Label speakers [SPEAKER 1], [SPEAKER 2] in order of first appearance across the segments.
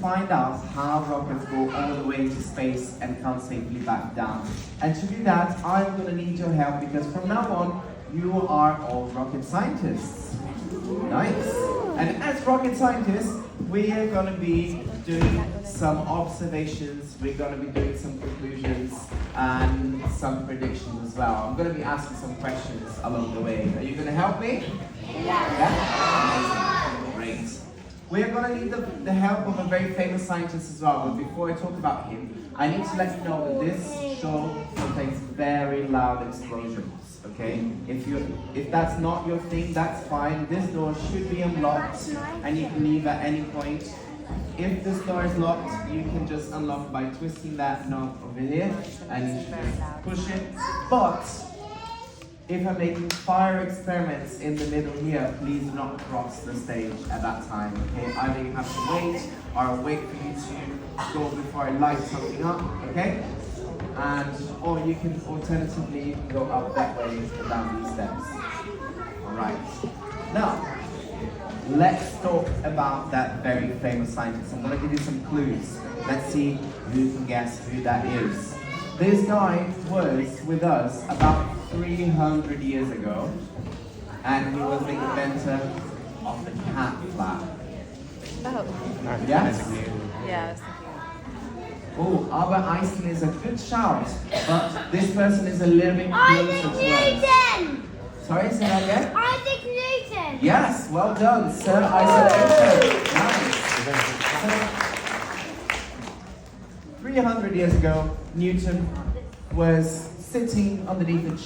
[SPEAKER 1] find out how rockets go all the way to space and come safely back down. And to do that, I'm going to need your help because from now on, you are all rocket scientists. Nice. And as rocket scientists, we are going to be doing some observations, we're going to be doing some conclusions and some predictions as well. I'm going to be asking some questions along the way. Are you going to help me? Yeah? Amazing. Great. We're going to need the help of a very famous scientist as well, but before I talk about him, I need to let you know that this show contains very loud explosions, okay? If that's not your thing, that's fine. This door should be unlocked and you can leave at any point. If this door is locked, you can just unlock by twisting that knob over here and you should just push it. But if I'm making fire experiments in the middle here, please do not cross the stage at that time, okay? Either you have to wait or I'll wait for you to go before I light something up, okay? Or you can alternatively go up that way and down these steps. Alright. Now, let's talk about that very famous scientist. I'm going to give you some clues. Let's see who can guess who that is. This guy was with us about 300 years ago, and he was the inventor of the cat flap.
[SPEAKER 2] Oh.
[SPEAKER 1] Yes?
[SPEAKER 2] Yeah, I was thinking.
[SPEAKER 1] Oh, Albert Einstein is a good shout, but this person is a little bit closer to us.
[SPEAKER 3] Newton!
[SPEAKER 1] Sorry, say that again?
[SPEAKER 3] Isaac Newton!
[SPEAKER 1] Yes, well done, Sir Isaac Newton. Nice. So, 300 years ago, Newton was sitting underneath a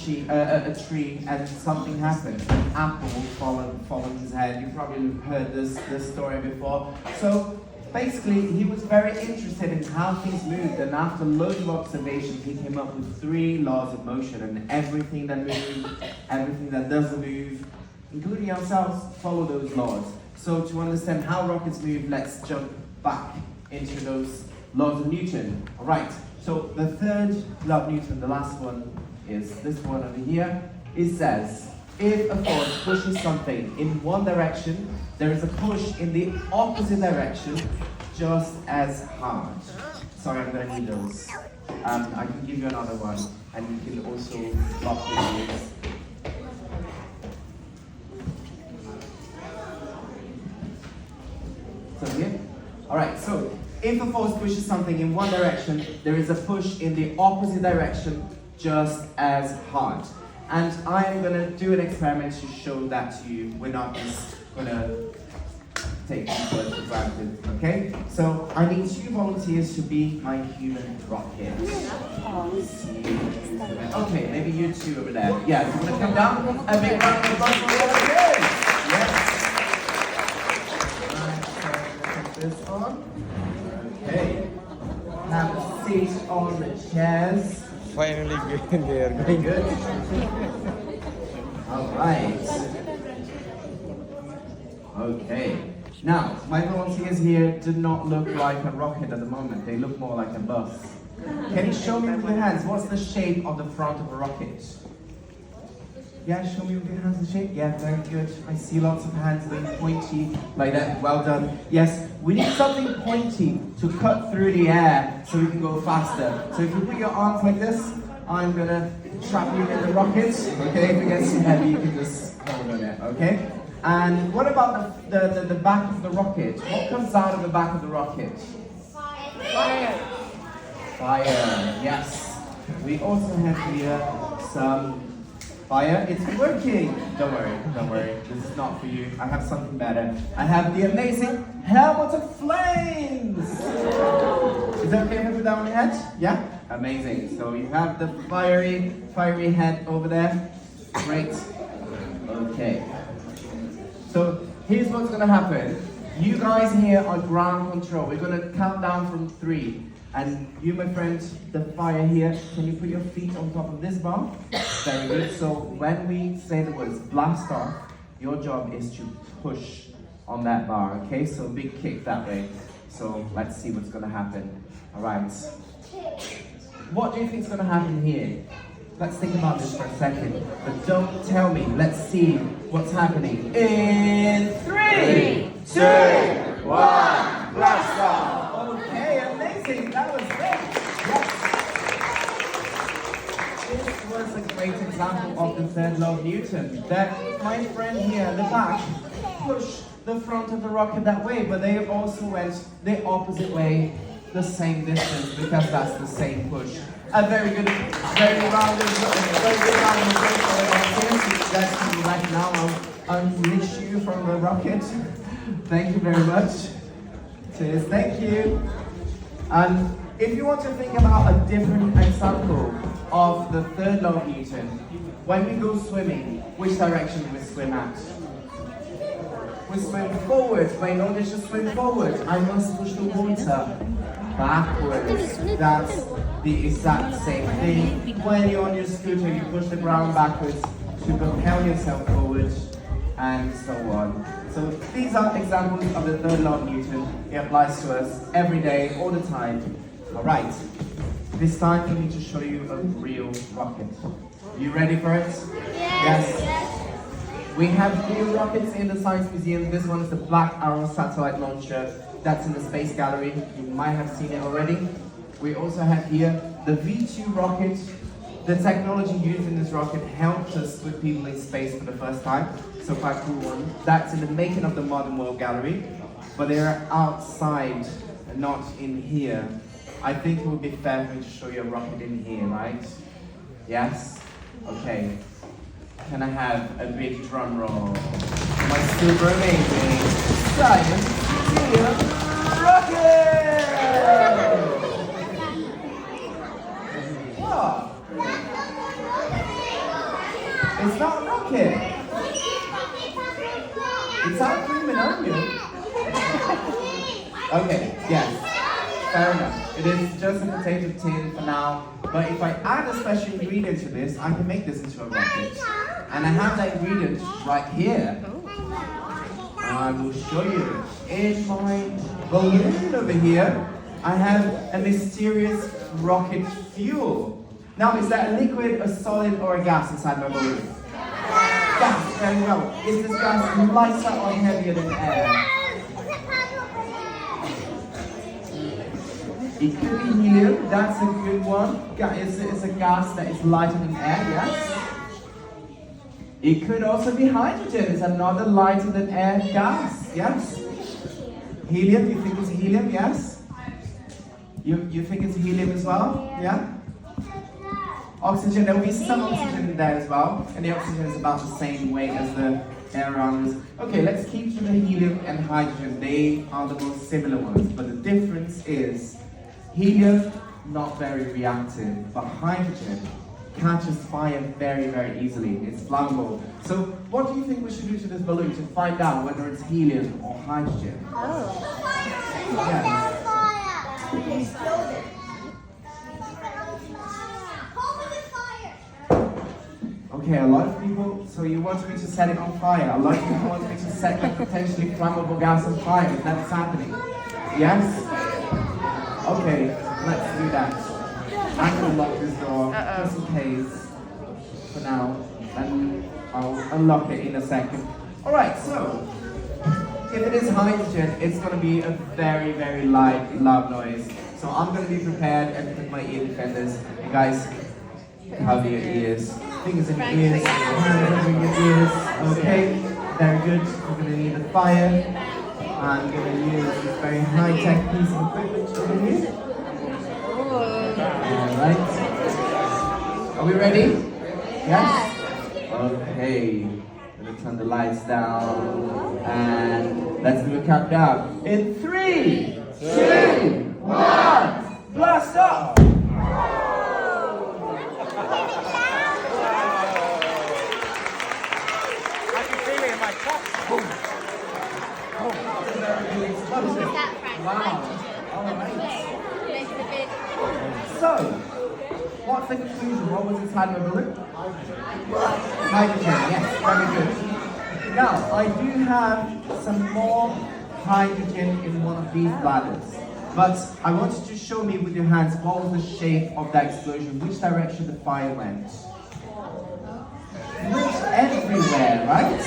[SPEAKER 1] tree and something happened. An apple fallen his head. You probably heard this story before. So basically, he was very interested in how things moved, and after loads of observations, he came up with 3 laws of motion, and everything that moves, everything that doesn't move, including ourselves, follow those laws. So to understand how rockets move, let's jump back into those laws of Newton. All right. So the third law of Newton, the last one, is this one over here. It says, if a force pushes something in one direction, there is a push in the opposite direction just as hard. Sorry, I'm going to need those. I can give you another one, and you can also lock with these. So here? Alright, so if a force pushes something in one direction, there is a push in the opposite direction just as hard. And I am going to do an experiment to show that to you. We're not just going to take these words for granted, okay? So I need 2 volunteers to be my human rocket. Okay, maybe you 2 over there. Yeah, you want to come down? A big round of applause for the other kids. Yes. Alright, so put this on. Okay. Have a seat on the chairs.
[SPEAKER 4] Finally, they are
[SPEAKER 1] Very good. All right. Okay. Now, my volunteers here do not look like a rocket at the moment. They look more like a bus. Can you show me with your hands what's the shape of the front of a rocket? Yeah, show me with your hands the shape. Yeah, very good. I see lots of hands being pointy like that. Well done. Yes, we need something pointy to cut through the air so we can go faster. So if you put your arms like this, I'm gonna trap you in the rocket. Okay, if it gets too heavy, you can just hold on it. Okay. And what about the back of the rocket? What comes out of the back of the rocket?
[SPEAKER 3] Fire!
[SPEAKER 1] Fire. Yes. We also have here some fire. It's working. Don't worry. This is not for you. I have something better. I have the amazing helmet of flames. Is that okay if I put that on your head? Yeah? Amazing. So you have the fiery head over there. Great. Okay. So here's what's gonna happen. You guys here are ground control. We're gonna count down from 3. And you, my friend, the fire here, can you put your feet on top of this bar? Very good. So when we say the words blast off, your job is to push on that bar, okay? So big kick that way. So let's see what's gonna happen. All right. What do you think is gonna happen here? Let's think about this for a second. But don't tell me. Let's see what's happening. In 3, 2, 1, blast off! example of the third law of Newton. That my friend here in the back pushed the front of the rocket that way, but they also went the opposite way, the same distance, because that's the same push. A very good round of applause. Let's come back now. I'll unleash you from the rocket. Thank you very much. Cheers, thank you. And if you want to think about a different example of the third law of Newton, when we go swimming, which direction do we swim at? We swim forward, but in order to swim forward, I must push the water backwards. That's the exact same thing. When you're on your scooter, you push the ground backwards to propel yourself forward, and so on. So these are examples of the third law of Newton. It applies to us every day, all the time. All right, this time we need to show you a real rocket. You ready for it? Yes. We have real rockets in the Science Museum. This one is the Black Arrow satellite launcher. That's in the Space Gallery. You might have seen it already. We also have here the V2 rocket. The technology used in this rocket helped us put people in space for the first time. So quite cool one. That's in the making of the Modern World Gallery. But they're outside, not in here. I think it would be fair for me to show you a rocket in here, right? Yes? Okay. Can I have a big drum roll? My super amazing Science Museum rocket! What? It's not a rocket. It's not cream onion. Okay, yes. Fair enough. It is just a potato tin for now. But if I add a special ingredient to this, I can make this into a rocket. And I have that ingredient right here. I will show you. In my balloon over here, I have a mysterious rocket fuel. Now, is that a liquid, a solid, or a gas inside my balloon? Gas, very well. Is this gas lighter or heavier than air? It could be helium, that's a good one. It's a gas that is lighter than air, yes? It could also be hydrogen, it's another lighter than air gas, yes? Helium, you think it's helium, yes? You think it's helium as well, yeah? Oxygen, there will be some oxygen in there as well, and the oxygen is about the same weight as the air around us. Okay, let's keep to the helium and hydrogen. They are the most similar ones, but the difference is helium, not very reactive, but hydrogen catches fire very, very easily. It's flammable. So what do you think we should do to this balloon to find out whether it's helium or hydrogen? Yeah. Okay, a lot of people, so you want me to set it on fire. A lot of people want me to set the potentially flammable gas on fire. Is that what's happening? Yes? Okay, let's do that. I'm going to lock this door, just in case, for now, and I'll unlock it in a second. Alright, so, if it is hydrogen, it's going to be a very, very loud noise. So I'm going to be prepared and put my ear defenders. And guys, cover your ears. Fingers in your ears, hands over your ears. Okay, very good. We're going to need a fire. I'm going to use this very high-tech piece of equipment over here. Alright. Are we ready? Yes? Okay. I'm going to turn the lights down. And let's do a countdown. In 3, 2, 1, blast off!
[SPEAKER 4] I can feel it in my cup.
[SPEAKER 1] Wow. Alright. So, what's the conclusion? What was inside my balloon? Hydrogen, yes, very good. Now, I do have some more hydrogen in one of these bladders. But I want you to show me with your hands what was the shape of that explosion, which direction the fire went. It went everywhere, right?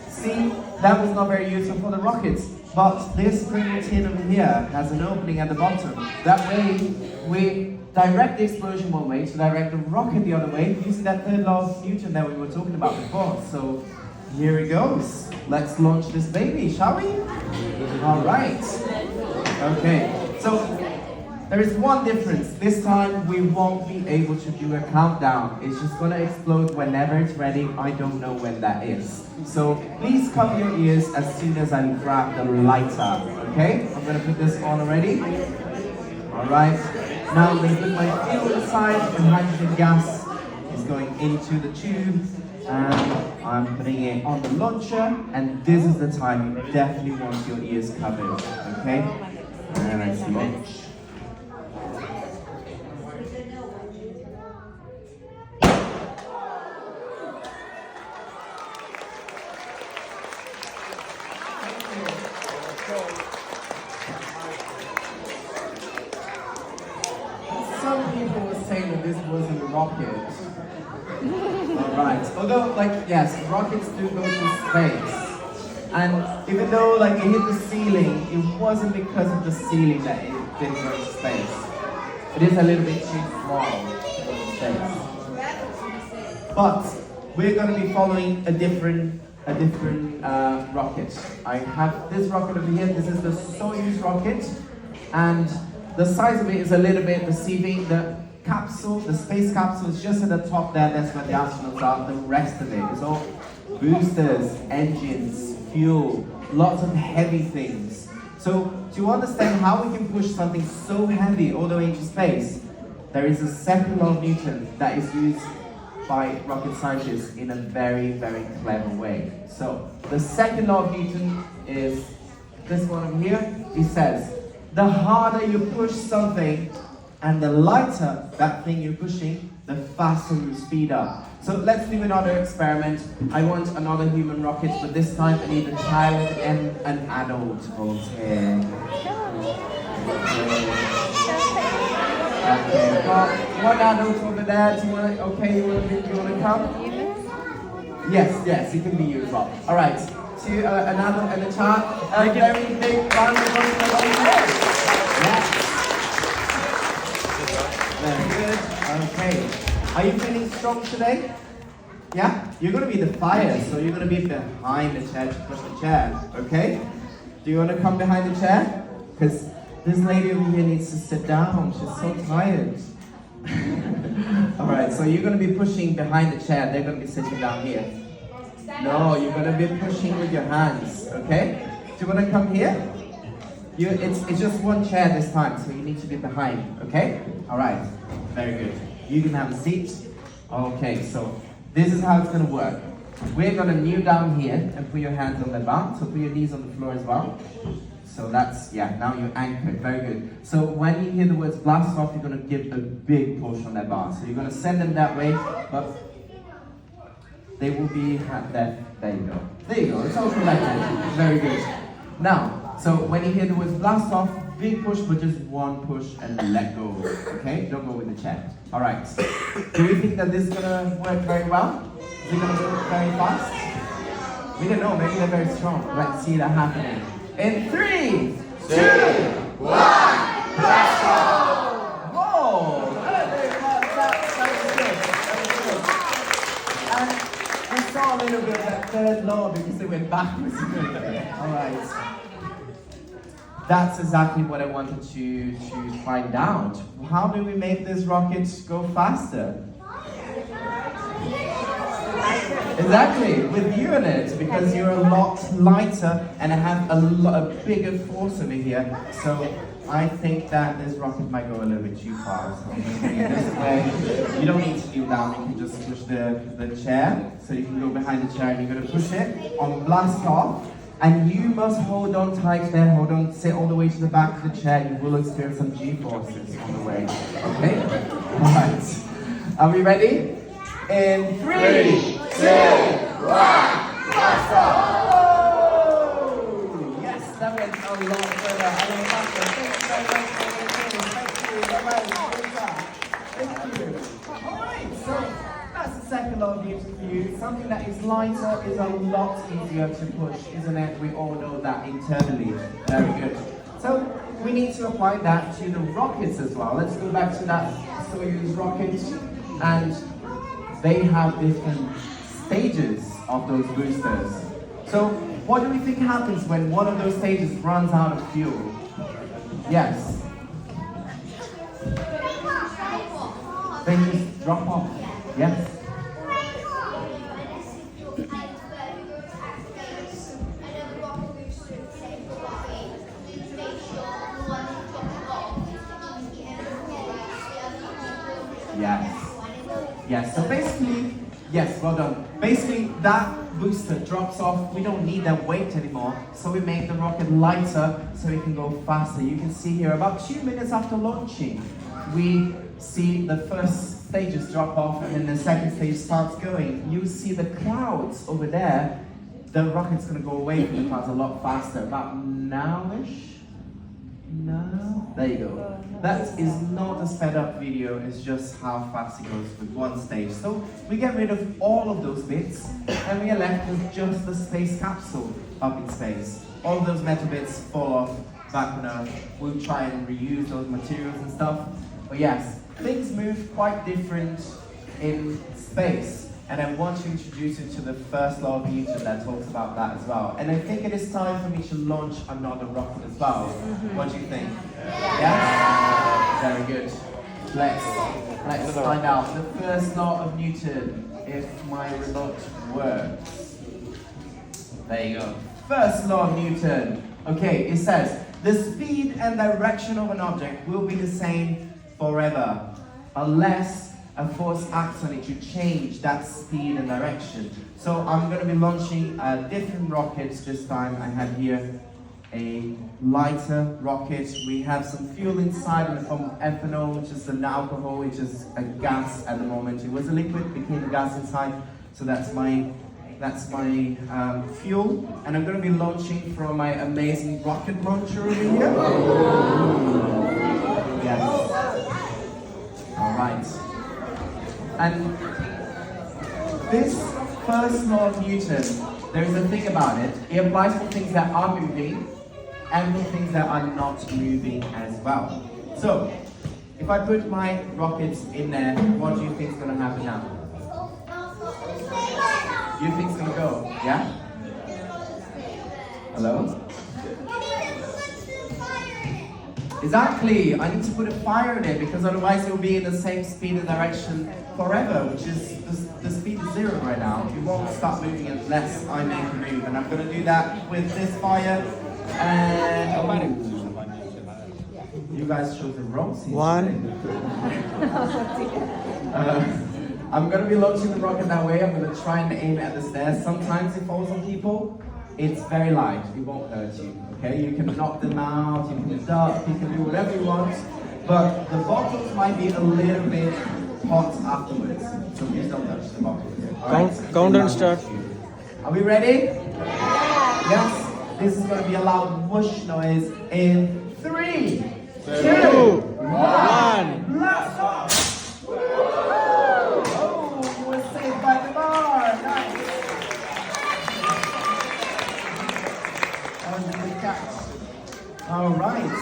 [SPEAKER 1] See, that was not very useful for the rockets. But this green tin over here has an opening at the bottom. That way, we direct the explosion one way, to direct the rocket the other way, using that third law of Newton that we were talking about before. So here it goes. Let's launch this baby, shall we? All right. Okay. So there is one difference. This time we won't be able to do a countdown. It's just gonna explode whenever it's ready. I don't know when that is. So please cover your ears as soon as I grab the lighter. Okay? I'm gonna put this on already. All right. Now I'm gonna put my fuel inside. The hydrogen gas is going into the tube, and I'm putting it on the launcher. And this is the time you definitely want your ears covered. Okay? And let's launch. Some people were saying that this wasn't a rocket. Alright, although, yes, rockets do go to space. And even though, it hit the ceiling, it wasn't because of the ceiling that it didn't go to space. It is a little bit too small to go to space. But we're going to be following a different rocket. I have this rocket over here. This is the Soyuz rocket. And the size of it is a little bit deceiving. The capsule, the space capsule is just at the top there. That's where the astronauts are. The rest of it is all boosters, engines, fuel, lots of heavy things. So to understand how we can push something so heavy all the way into space, there is a second law of Newton that is used by rocket scientists in a very, very clever way. So the second law of Newton is this one over here. It says, the harder you push something and the lighter that thing you're pushing, the faster you speed up. So let's do another experiment. I want another human rocket, but this time I need a child and an adult volunteer. Okay, got one adult over there. Do you want to, you want to come? Yes, it can be you as well. All right, to an adult and a child. A very big round of applause. Yes. Very good. Okay. Are you feeling strong today? Yeah? You're going to be the fire, so you're going to be behind the chair to push the chair. Okay? Do you want to come behind the chair? Because this lady over here needs to sit down. She's so tired. Alright, so you're going to be pushing behind the chair. They're going to be sitting down here. No, you're going to be pushing with your hands. Okay? Do you want to come here? It's just one chair this time, so you need to be behind. Okay? Alright. Very good. You can have a seat. Okay, so this is how it's going to work. We're going to kneel down here and put your hands on the bar. So put your knees on the floor as well. So that's, now you're anchored. Very good. So when you hear the words blast off, you're going to give a big push on that bar. So you're going to send them that way, but they will be there. There you go. There you go. It's all collected. Very good. Now, so when you hear the words blast off, big push, but just one push and let go. Okay? Don't go with the chair. All right. Do we think that this is going to work very well? Is it going to work very fast? We don't know. Maybe they're very strong. Let's see that happening. In 3, 2, 1, let's go! Whoa! That was good. And we saw a little bit of that third law because it went backwards. All right. That's exactly what I wanted to find out. How do we make this rocket go faster? Exactly, with you in it, because you're a lot lighter and I have a bigger force over here. So I think that this rocket might go a little bit too far. So I'm going to bring it this way. You don't need to kneel down, you can just push the chair. So you can go behind the chair and you're going to push it on blast off. And you must hold on tight there, sit all the way to the back of the chair. You will experience some G-forces on the way. Okay? Alright. Are we ready? In 3, 2, 1, blast off! Yes, that went a lot further. I know faster. Thank you. Alright, so that's the second law of Newton for you. Something that is lighter is a lot easier to push, isn't it? We all know that internally. Very good. So we need to apply that to the rockets as well. Let's go back to that Soyuz rocket, and they have different stages of those boosters. So what do we think happens when one of those stages runs out of fuel? Yes. They just drop off. Yes. Yes. Yes. So basically, yes, well done. Basically, that booster drops off. We don't need that weight anymore. So we make the rocket lighter so it can go faster. You can see here, about 2 minutes after launching, we see the first stages drop off and then the second stage starts going. You see the clouds over there. The rocket's going to go away from the clouds a lot faster, about now-ish. No, there you go. That is not a sped up video, it's just how fast it goes with one stage. So we get rid of all of those bits and we are left with just the space capsule up in space. All of those metal bits fall off back on Earth. We'll try and reuse those materials and stuff. But yes, things move quite different in space. And I want to introduce you to the first law of Newton that talks about that as well. And I think it is time for me to launch another rocket as well. What do you think? Yes? Very good. Let's find out the first law of Newton, if my remote works. There you go. First law of Newton. Okay, it says, the speed and direction of an object will be the same forever, unless a force acts on it to change that speed and direction. So I'm going to be launching a different rocket this time. I have here a lighter rocket. We have some fuel inside in the form of ethanol, which is an alcohol, which is a gas at the moment. It was a liquid, became a gas inside. So that's my fuel. And I'm going to be launching from my amazing rocket launcher over here. Yes. All right. And this first law of Newton, there is a thing about it. It applies for things that are moving and for things that are not moving as well. So, if I put my rockets in there, what do you think is going to happen now? You think it's going to go? Yeah? Hello? Exactly, I need to put a fire in it because otherwise it will be in the same speed and direction forever, which is, the speed is 0 right now. It won't start moving unless I make a move, and I'm going to do that with this fire, and you guys chose the wrong scene. I'm going to be launching the rocket that way. I'm going to try and aim at the stairs. Sometimes it falls on people. It's very light, it won't hurt you, okay? You can knock them out, you can duck, you can do whatever you want, but the bottles might be a little bit hot afterwards, so please don't touch the bottles.
[SPEAKER 4] Countdown start.
[SPEAKER 1] Are we ready? Yes? This is going to be a loud whoosh noise in 3, 2, 1, blast off! Oh, we're saved by the bar, nice! All right.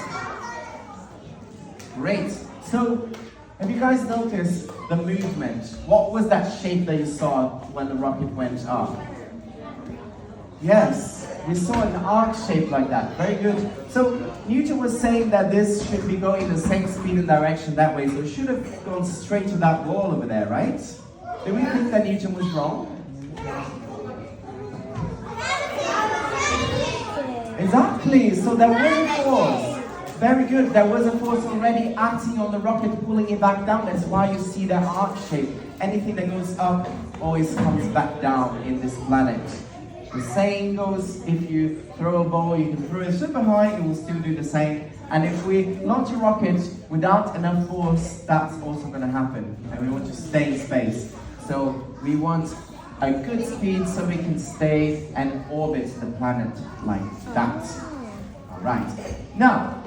[SPEAKER 1] Great. So, have you guys noticed the movement? What was that shape that you saw when the rocket went up? Yes, we saw an arc shape like that. Very good. So, Newton was saying that this should be going the same speed and direction that way, so it should have gone straight to that wall over there, right? Do we think that Newton was wrong? Exactly, so there was a force. Very good, there was a force already acting on the rocket, pulling it back down. That's why you see that arc shape. Anything that goes up always comes back down in this planet. The saying goes, if you throw a ball, you can throw it super high, it will still do the same. And if we launch a rocket without enough force, that's also going to happen. And we want to stay in space. So we want a good speed so we can stay and orbit the planet like that. Alright, now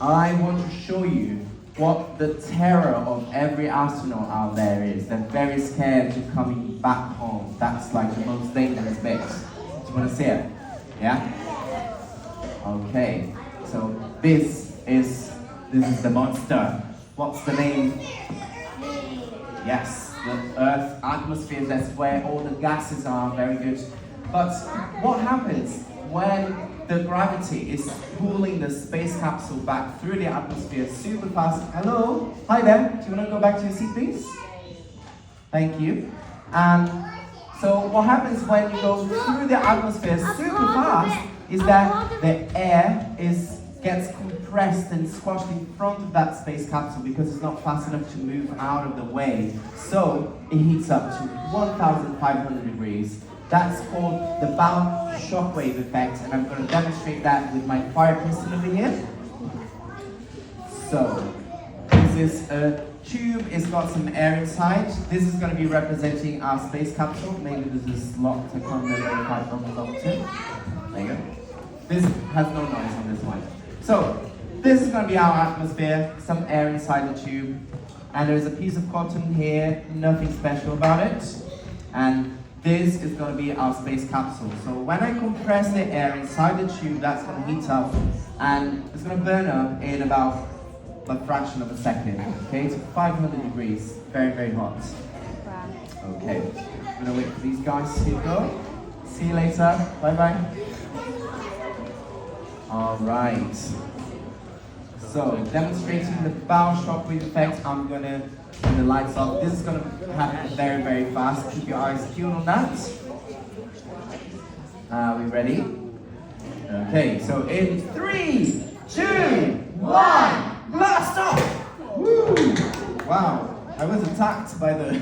[SPEAKER 1] I want to show you what the terror of every astronaut out there is. They're very scared to coming back home. That's like the most dangerous bit. Do you want to see it? Yeah? Okay, so this this is the monster. What's the name? Yes, the Earth's atmosphere, that's where all the gases are, very good. But what happens when the gravity is pulling the space capsule back through the atmosphere super fast? Hello? Hi there, do you want to go back to your seat, please? Thank you. So what happens when you go through the atmosphere super fast is that the air gets compressed and squashed in front of that space capsule because it's not fast enough to move out of the way. So it heats up to 1,500 degrees. That's called the bound shockwave effect, and I'm going to demonstrate that with my fire piston over here. So this is a tube, it's got some air inside. This is going to be representing our space capsule. Maybe this is locked, I can't remember if I unlocked it. There you go. This has no noise on this one. So, this is going to be our atmosphere, some air inside the tube, and there's a piece of cotton here, nothing special about it. And this is going to be our space capsule. So when I compress the air inside the tube, that's going to heat up, and it's going to burn up in about a fraction of a second. Okay, to 500 degrees, very, very hot.
[SPEAKER 2] Wow.
[SPEAKER 1] Okay, I'm going to wait for these guys to go. See you later, bye-bye. Alright, so demonstrating the bow shockwave effect, I'm going to turn the lights off. This is going to happen very, very fast. Keep your eyes peeled on that. Are we ready? Okay, so in 3, 2, 1, blast off! Woo! Wow, I was attacked by the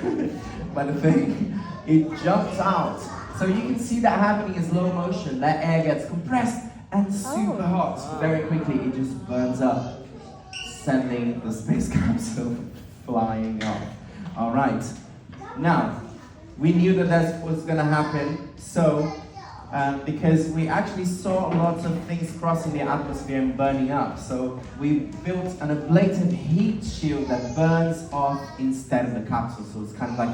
[SPEAKER 1] by the thing. It jumped out. So you can see that happening in slow motion. That air gets compressed and super hot. Very quickly, it just burns up, sending the space capsule flying off. All right. Now, we knew that that's what's going to happen. So, because we actually saw lots of things crossing the atmosphere and burning up, so we built an ablative heat shield that burns off instead of the capsule. So it's kind of like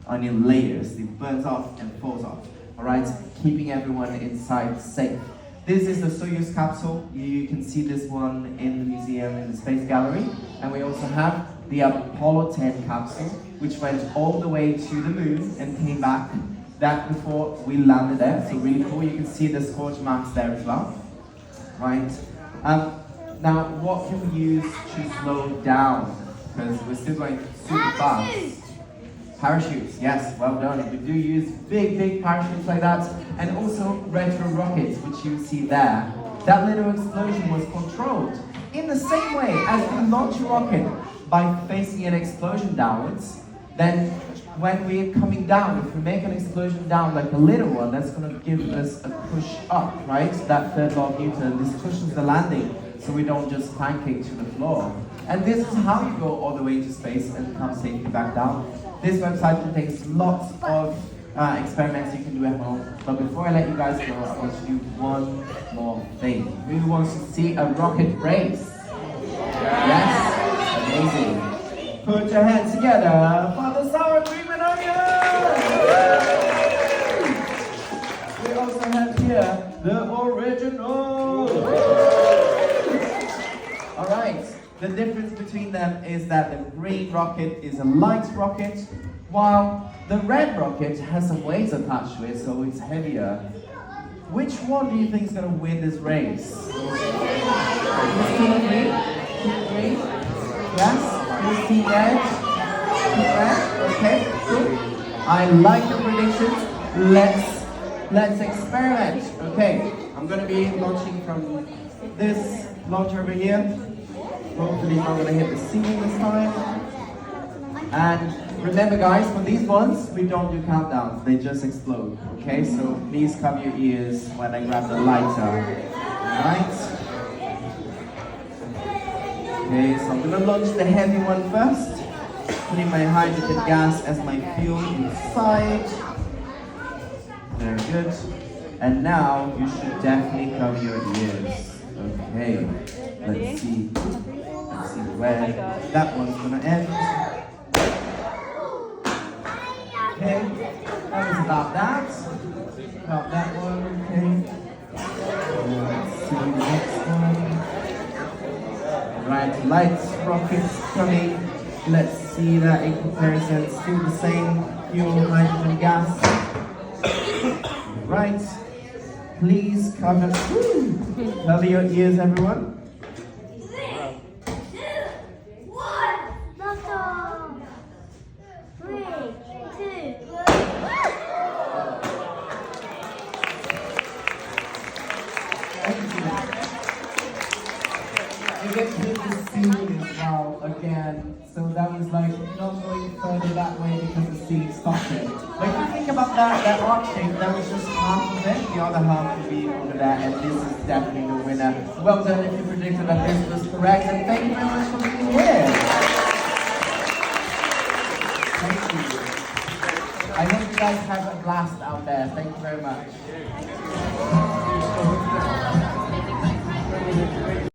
[SPEAKER 1] onion layers. It burns off and falls off. All right, keeping everyone inside safe. This is the Soyuz capsule. You can see this one in the museum in the Space Gallery. And we also have the Apollo 10 capsule, which went all the way to the moon and came back. That before we landed there. So really cool. You can see the scorch marks there as well. Right. Now, what can we use to slow down? Because we're still going super fast. Parachutes, yes, well done. We do use big parachutes like that, and also retro rockets, which you see there. That little explosion was controlled in the same way as we launch a rocket by facing an explosion downwards. Then when we're coming down, if we make an explosion down like a little one, that's going to give us a push up, right? That third law of Newton, this cushions the landing, so we don't just pancake to the floor. And this is how you go all the way into space and come safely back down. This website contains lots of experiments you can do at home. But before I let you guys go, I want to do one more thing. Who wants to see a rocket race? Yes? Amazing. Put your hands together for the sour cream and onion! We also have here the original! Alright. The difference between them is that the green rocket is a light rocket, while the red rocket has some weight attached to it, so it's heavier. Which one do you think is going to win this race? Team green? Team green? Yes? Who's team red? Team red? Okay, cool. I like your predictions. Let's experiment. Okay, I'm going to be launching from this launcher over here. Hopefully I'm going to hit the ceiling this time. And remember guys, for these ones, we don't do countdowns, they just explode. Okay, so please cover your ears when I grab the lighter. Alright? Okay, so I'm going to launch the heavy one first. Putting my hydrogen gas as my fuel inside. Very good. And now you should definitely cover your ears. Okay, let's see. Where that one's gonna end. Okay, that was about that. About that one, okay. Let's see the next one. Right, lights, rockets coming. Let's see that in comparison. Still the same fuel, hydrogen, gas. Right. Please cover your ears, everyone.
[SPEAKER 3] Stop. 3, 2.
[SPEAKER 1] You get to hit the scene as well again. So that was like not going further that way because the scene stopped it. But if you think about that arc shape, that was just half of it. The other half would be over there, and this is definitely the winner. Well done if you predicted that this was correct, and thank you very much for being here. Thank you. I hope you guys have a blast out there. Thank you very much.